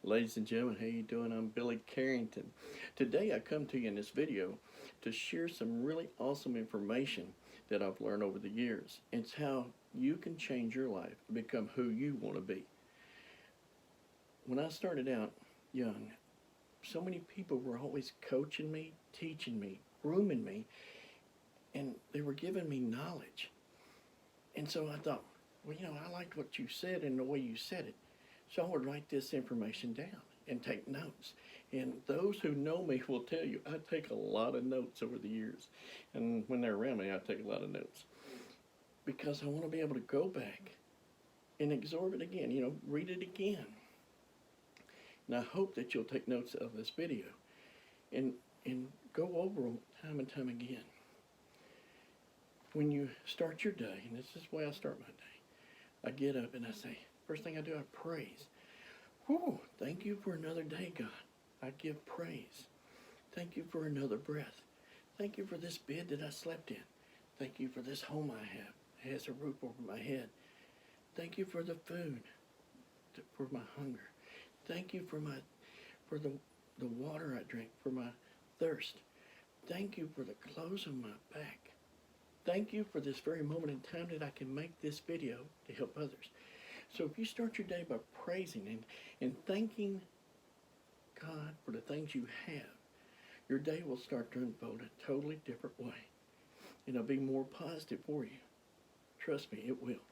Ladies and gentlemen, how you doing? I'm Billy Carrington. Today I come to you in this video to share some really awesome information that I've learned over the years. It's how you can change your life to become who you want to be. When I started out young, so many people were always coaching me, teaching me, grooming me, and they were giving me knowledge. And so I thought, well, I liked what you said and the way you said it. So I would write this information down and take notes. And those who know me will tell you I take a lot of notes over the years. And when they're around me, I take a lot of notes. Because I want to be able to go back and absorb it again, read it again. And I hope that you'll take notes of this video and go over them time and time again. When you start your day, and this is the way I start my day, I get up and I say, first thing I do, I praise. Whew, thank you for another day, God. I give praise. Thank you for another breath. Thank you for this bed that I slept in. Thank you for this home I have. It has a roof over my head. Thank you for the food, for my hunger. Thank you for the water I drink, for my thirst. Thank you for the clothes on my back. Thank you for this very moment in time that I can make this video to help others. So if you start your day by praising and thanking God for the things you have, your day will start to unfold a totally different way. And it'll be more positive for you. Trust me, it will.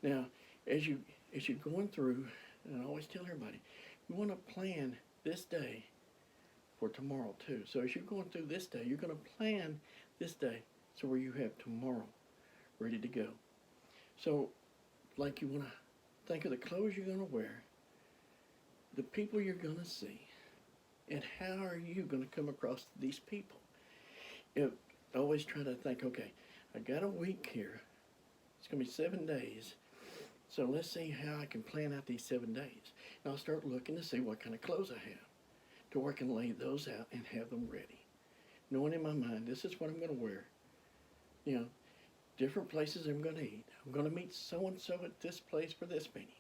Now, as you're going through, and I always tell everybody, you want to plan this day for tomorrow too. So as you're going through this day, you're going to plan this day so where you have tomorrow ready to go. So, like you want to think of the clothes you're going to wear, the people you're going to see, and how are you going to come across these people. Always try to think, okay, I got a week here. It's going to be 7 days. So let's see how I can plan out these 7 days. And I'll start looking to see what kind of clothes I have, to where I can lay those out and have them ready. Knowing in my mind, this is what I'm going to wear. Different places I'm going to eat. I'm going to meet so-and-so at this place for this meeting.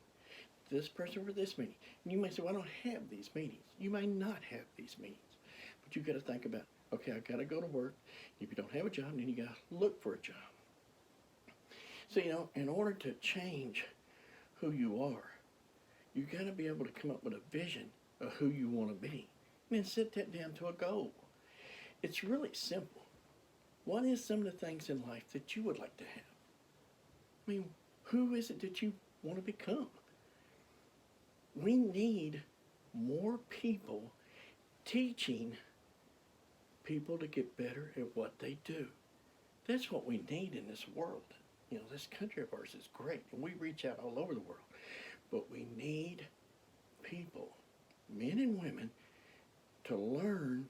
This person for this meeting. And you may say, well, I don't have these meetings. You may not have these meetings. But you've got to think about, okay, I've got to go to work. If you don't have a job, then you got to look for a job. So, in order to change who you are, you got to be able to come up with a vision of who you want to be. And then set that down to a goal. It's really simple. What is some of the things in life that you would like to have? I mean, who is it that you want to become? We need more people teaching people to get better at what they do. That's what we need in this world. This country of ours is great, and we reach out all over the world. But we need people, men and women, to learn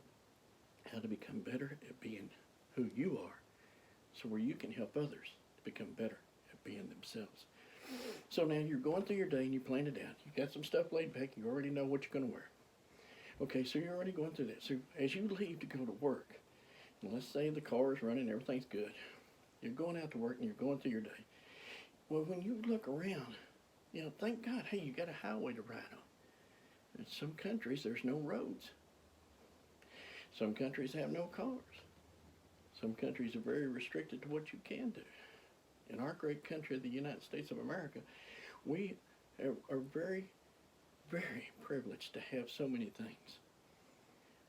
how to become better at being who you are, so where you can help others to become better at being themselves. So now you're going through your day and you plan it out. You got some stuff laid back. You already know what you're going to wear. Okay, so you're already going through that. So as you leave to go to work, and let's say the car is running, everything's good. You're going out to work and you're going through your day. Well, when you look around, thank God, hey, you got a highway to ride on. In some countries, there's no roads. Some countries have no cars. Some countries are very restricted to what you can do. In our great country of the United States of America, we are very, very privileged to have so many things.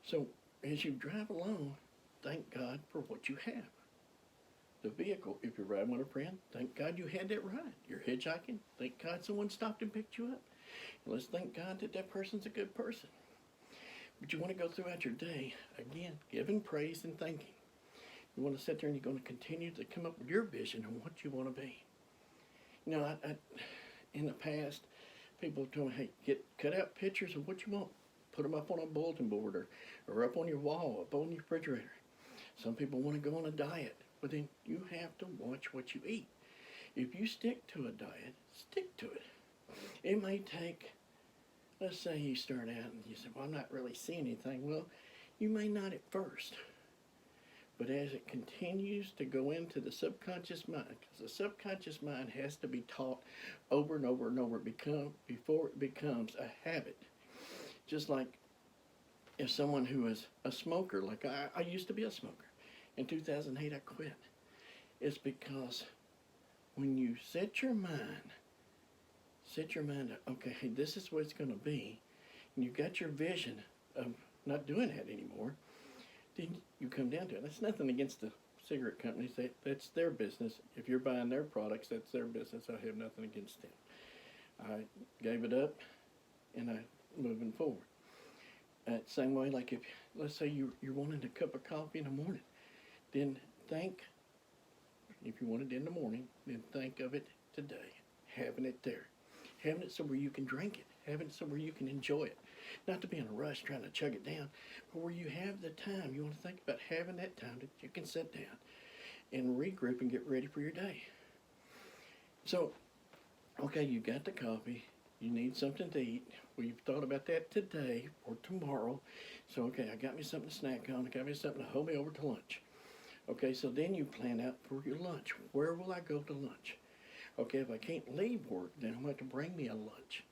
So as you drive along, thank God for what you have. The vehicle, if you're riding with a friend, thank God you had that ride. You're hitchhiking, thank God someone stopped and picked you up. And let's thank God that that person's a good person. But you want to go throughout your day, again, giving praise and thanking. You want to sit there and you're going to continue to come up with your vision of what you want to be. In the past, people told me, hey, cut out pictures of what you want. Put them up on a bulletin board or up on your wall, up on your refrigerator. Some people want to go on a diet, but then you have to watch what you eat. If you stick to a diet, stick to it. It may take, let's say you start out and you say, well, I'm not really seeing anything. Well, you may not at first. But as it continues to go into the subconscious mind, because the subconscious mind has to be taught over and over and over before it becomes a habit. just like if someone who is a smoker, like I used to be a smoker. In 2008, I quit. It's because when you set your mind to, okay, hey, this is what it's going to be, and you got your vision of not doing that anymore, then you come down to it. That's nothing against the cigarette companies. That's their business. If you're buying their products, that's their business. I have nothing against them. I gave it up, and I'm moving forward. Same way, like if, let's say you're wanting a cup of coffee in the morning, then think, if you want it in the morning, then think of it today, having it there. Having it somewhere you can drink it, having it somewhere you can enjoy it. Not to be in a rush trying to chug it down, but where you have the time, you want to think about having that time that you can sit down and regroup and get ready for your day. So, okay, you got the coffee, you need something to eat. We've thought about that today or tomorrow. So, okay, I got me something to snack on, I got me something to hold me over to lunch. Okay, so then you plan out for your lunch. Where will I go to lunch? Okay, if I can't leave work, then I'm going to have to bring me a lunch.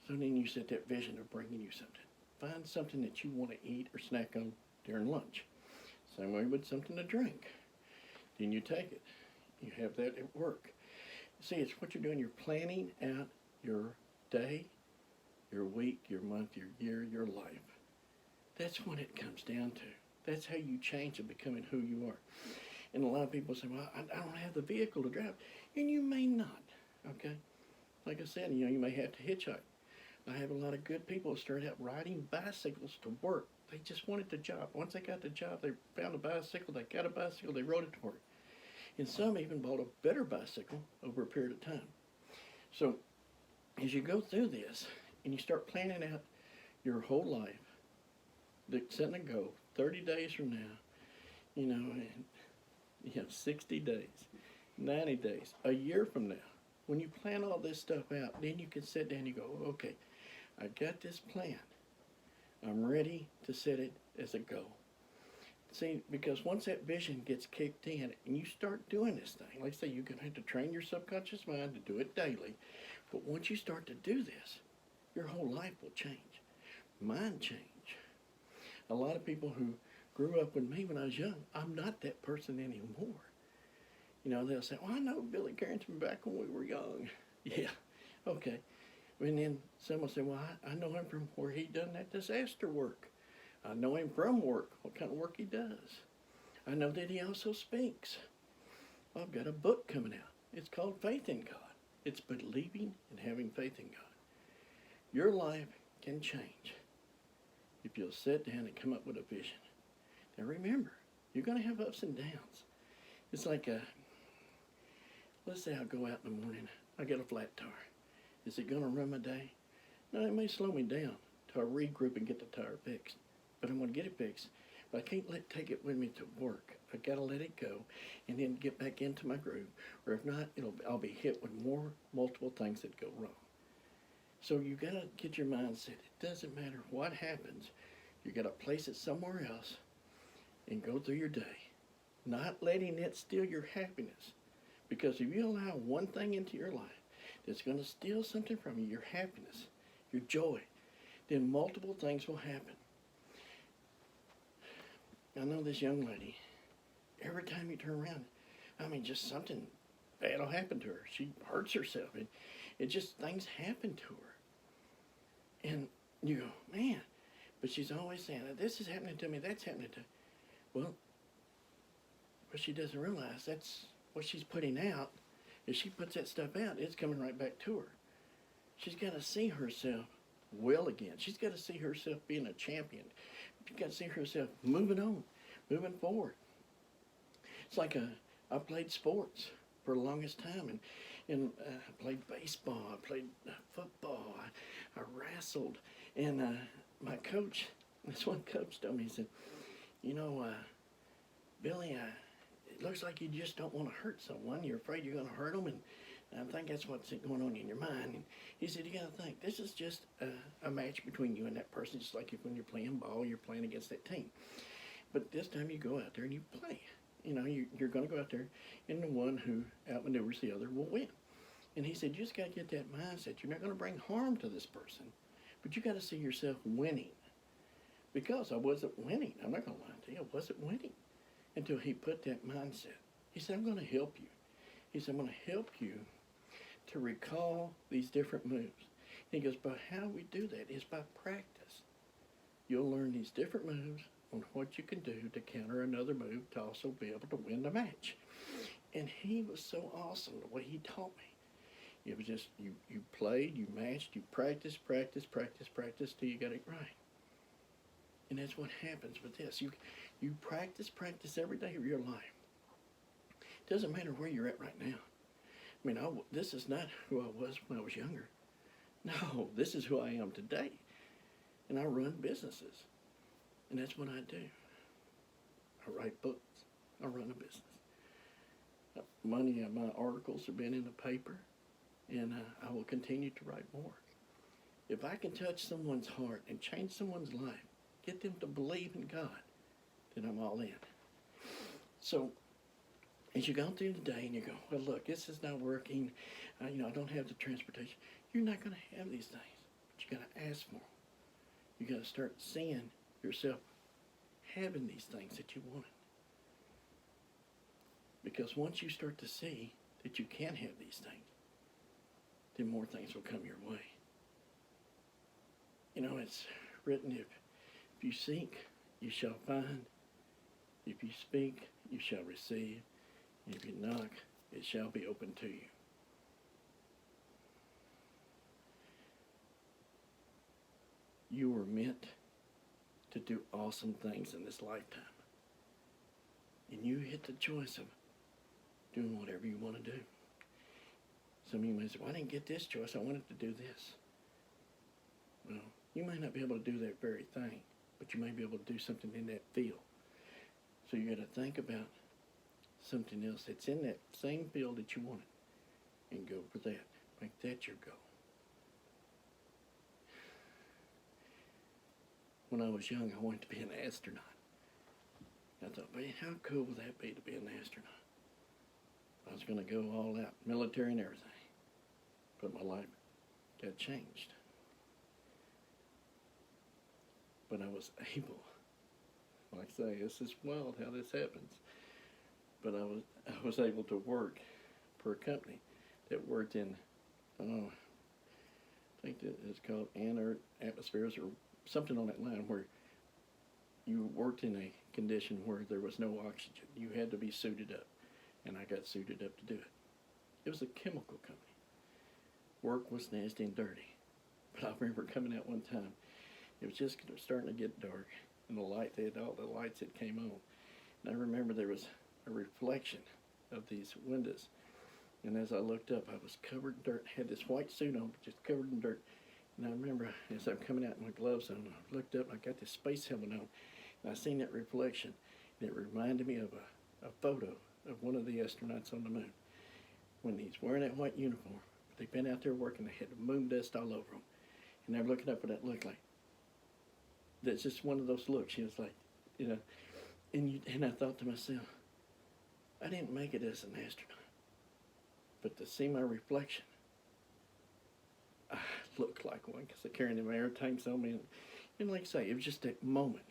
So then you set that vision of bringing you something. Find something that you want to eat or snack on during lunch. Same way with something to drink. Then you take it. You have that at work. See, it's what you're doing. You're planning out your day, your week, your month, your year, your life. That's what it comes down to. That's how you change and becoming who you are. And a lot of people say, well, I don't have the vehicle to drive. And you may not, okay? Like I said, you may have to hitchhike. I have a lot of good people who started out riding bicycles to work. They just wanted the job. Once they got the job, they found a bicycle, they got a bicycle, they rode it to work. And some even bought a better bicycle over a period of time. So as you go through this and you start planning out your whole life, setting a goal, 30 days from now, and you have 60 days, 90 days, a year from now. When you plan all this stuff out, then you can sit down and you go, okay, I got this plan. I'm ready to set it as a goal. See, because once that vision gets kicked in and you start doing this thing, like I say, you're going to have to train your subconscious mind to do it daily. But once you start to do this, your whole life will change. Mine change. A lot of people who grew up with me when I was young, I'm not that person anymore. They'll say, well, I know Billy Carrington back when we were young. Yeah, okay. And then some will say, well, I know him from where he done that disaster work. I know him from work, what kind of work he does. I know that he also speaks. Well, I've got a book coming out. It's called Faith in God. It's believing and having faith in God. Your life can change if you'll sit down and come up with a vision. Now remember, you're going to have ups and downs. It's like let's say I go out in the morning, I get a flat tire. Is it going to run my day? No, it may slow me down till I regroup and get the tire fixed. But I'm going to get it fixed. But I can't take it with me to work. I got to let it go and then get back into my groove. Or if not, I'll be hit with multiple things that go wrong. So you got to get your mindset. It doesn't matter what happens. You got to place it somewhere else and go through your day. Not letting it steal your happiness. Because if you allow one thing into your life that's going to steal something from you, your happiness, your joy, then multiple things will happen. I know this young lady, every time you turn around, just something bad will happen to her. She hurts herself. It just, things happen to her. And you go, man, but she's always saying, this is happening to me, that's happening to me. Well, what she doesn't realize, that's what she's putting out. If she puts that stuff out, it's coming right back to her. She's got to see herself well again. She's got to see herself being a champion. She's got to see herself moving on, moving forward. It's like I played sports for the longest time, and I played baseball, I played football, I wrestled, and my coach, this one coach told me, he said, Billy, it looks like you just don't want to hurt someone. You're afraid you're going to hurt them, and I think that's what's going on in your mind. And he said, you got to think, this is just a match between you and that person, just like if when you're playing ball, you're playing against that team. But this time you go out there and you play. You're going to go out there, and the one who outmaneuvers the other will win. And he said, you just got to get that mindset. You're not going to bring harm to this person, But you got to see yourself winning. Because I wasn't winning. I'm not going to lie to you. I wasn't winning until he put that mindset. He said, I'm going to help you. He said, I'm going to help you to recall these different moves. He goes, but how we do that is by practice. You'll learn these different moves on what you can do to counter another move to also be able to win the match. And he was so awesome the way he taught me. It was just, you played, you matched, you practiced till you got it right. And that's what happens with this. You practice every day of your life. It doesn't matter where you're at right now. I mean, this is not who I was when I was younger. No, this is who I am today. And I run businesses. And that's what I do. I write books. I run a business. Many of my articles have been in the paper, and I will continue to write more. If I can touch someone's heart and change someone's life, get them to believe in God, then I'm all in. So, as you go through the day and you go, well, look, this is not working. I don't have the transportation. You're not going to have these things, but you got to ask for them. You got to start seeing yourself having these things that you wanted. Because once you start to see that you can have these things, then more things will come your way. It's written, if you seek, you shall find. If you speak, you shall receive. And if you knock, it shall be open to you. You were meant to do awesome things in this lifetime. And you hit the choice of doing whatever you want to do. Some of you may say, well, I didn't get this choice. I wanted to do this. Well, you may not be able to do that very thing, but you may be able to do something in that field. So you got to think about something else that's in that same field that you wanted and go for that. Make that your goal. When I was young, I wanted to be an astronaut. I thought, man, how cool would that be to be an astronaut? I was going to go all out, military and everything. But my life got changed. But I was able, like I say, this is wild how this happens. But I was able to work for a company that worked in, I think that it's called inert atmospheres or something on that line, where you worked in a condition where there was no oxygen. You had to be suited up, and I got suited up to do it. It was a chemical company. Work was nasty and dirty. But I remember coming out one time, it was just starting to get dark, and all the lights that came on. And I remember there was a reflection of these windows. And as I looked up, I was covered in dirt, had this white suit on, just covered in dirt. And I remember as I'm coming out with my gloves on, I looked up and I got this space helmet on, and I seen that reflection, and it reminded me of a photo of one of the astronauts on the moon. When he's wearing that white uniform, they've been out there working, they had the moon dust all over them. And they're looking up at that look like, that's just one of those looks. He was like, and I thought to myself, I didn't make it as an astronaut, but to see my reflection, I looked like one because I carried them air tanks on me. And like I say, it was just that moment.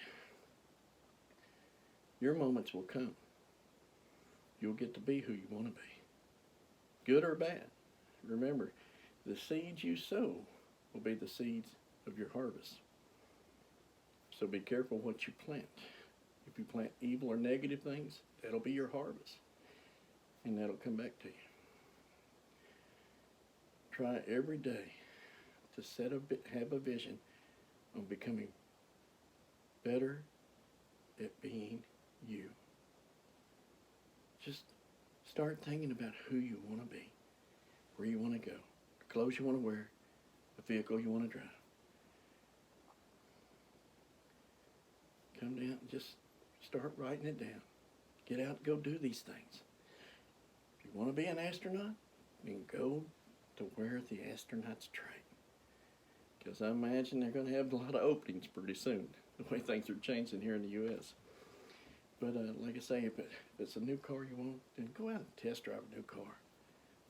Your moments will come. You'll get to be who you want to be, good or bad. Remember, the seeds you sow will be the seeds of your harvest. So be careful what you plant. If you plant evil or negative things, that'll be your harvest. And that'll come back to you. Try every day to have a vision on becoming better at being you. Just start thinking about who you want to be, where you want to go, the clothes you want to wear, the vehicle you want to drive. Come down and just start writing it down. Get out and go do these things. If you want to be an astronaut, then go to where the astronauts train. Because I imagine they're going to have a lot of openings pretty soon, the way things are changing here in the U.S. But like I say, if it's a new car you want, then go out and test drive a new car.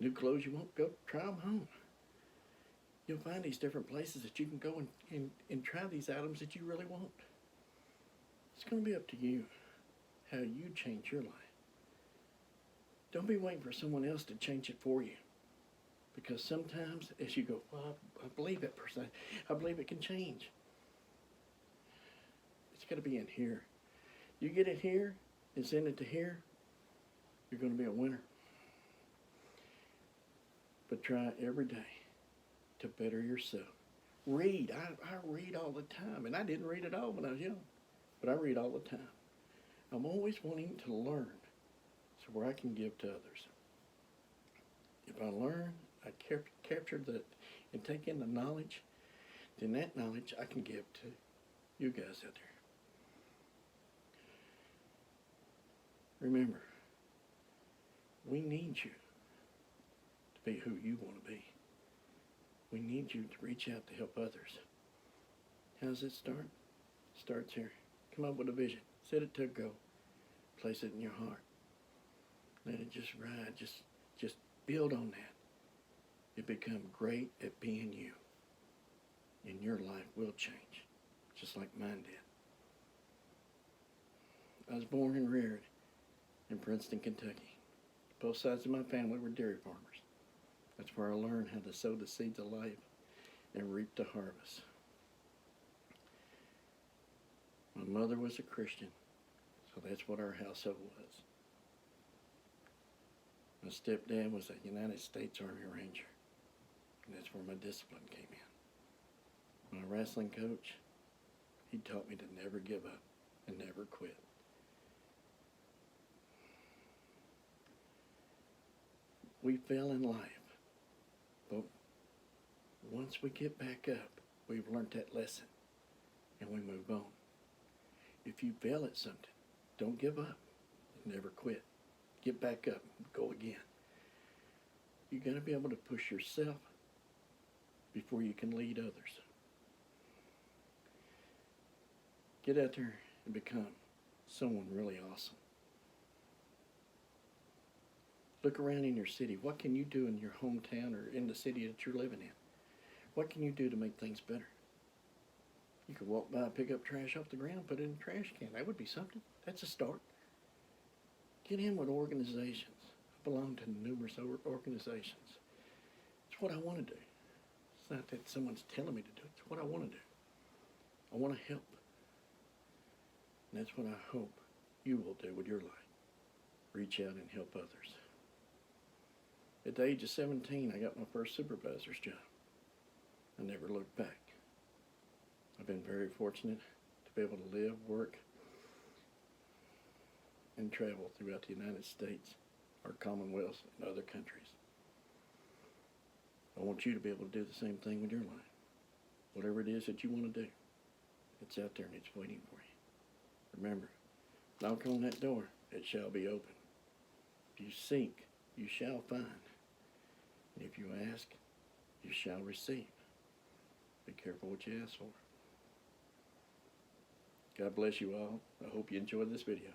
New clothes you want, go try them home. You'll find these different places that you can go and try these items that you really want. It's going to be up to you how you change your life. Don't be waiting for someone else to change it for you. Because sometimes as you go, well, I believe that person. I believe it can change. It's got to be in here. You get it here and send it to here, you're going to be a winner. But try every day to better yourself. Read. I read all the time. And I didn't read at all when I was young. But I read all the time. I'm always wanting to learn so where I can give to others. If I learn, I capture that and take in the knowledge, then that knowledge I can give to you guys out there. Remember, we need you to be who you want to be. We need you to reach out to help others. How does it start? It starts here. Come up with a vision. Set it to a goal. Place it in your heart. Let it just ride. Just build on that. You become great at being you. And your life will change. Just like mine did. I was born and reared in Princeton, Kentucky. Both sides of my family were dairy farmers. That's where I learned how to sow the seeds of life and reap the harvest. My mother was a Christian, so that's what our household was. My stepdad was a United States Army Ranger, and that's where my discipline came in. My wrestling coach, he taught me to never give up and never quit. We fail in life, but once we get back up, we've learned that lesson, and we move on. If you fail at something, don't give up. Never quit. Get back up and go again. You got to be able to push yourself before you can lead others. Get out there and become someone really awesome. Look around in your city. What can you do in your hometown or in the city that you're living in? What can you do to make things better? You could walk by, pick up trash off the ground, put it in a trash can. That would be something. That's a start. Get in with organizations. I belong to numerous organizations. It's what I want to do. It's not that someone's telling me to do it. It's what I want to do. I want to help. And that's what I hope you will do with your life. Reach out and help others. At the age of 17, I got my first supervisor's job. I never looked back. I've been very fortunate to be able to live, work, and travel throughout the United States, our Commonwealth, and other countries. I want you to be able to do the same thing with your life. Whatever it is that you want to do, it's out there and it's waiting for you. Remember, knock on that door, it shall be open. If you seek, you shall find. And if you ask, you shall receive. Be careful what you ask for. God bless you all. I hope you enjoyed this video.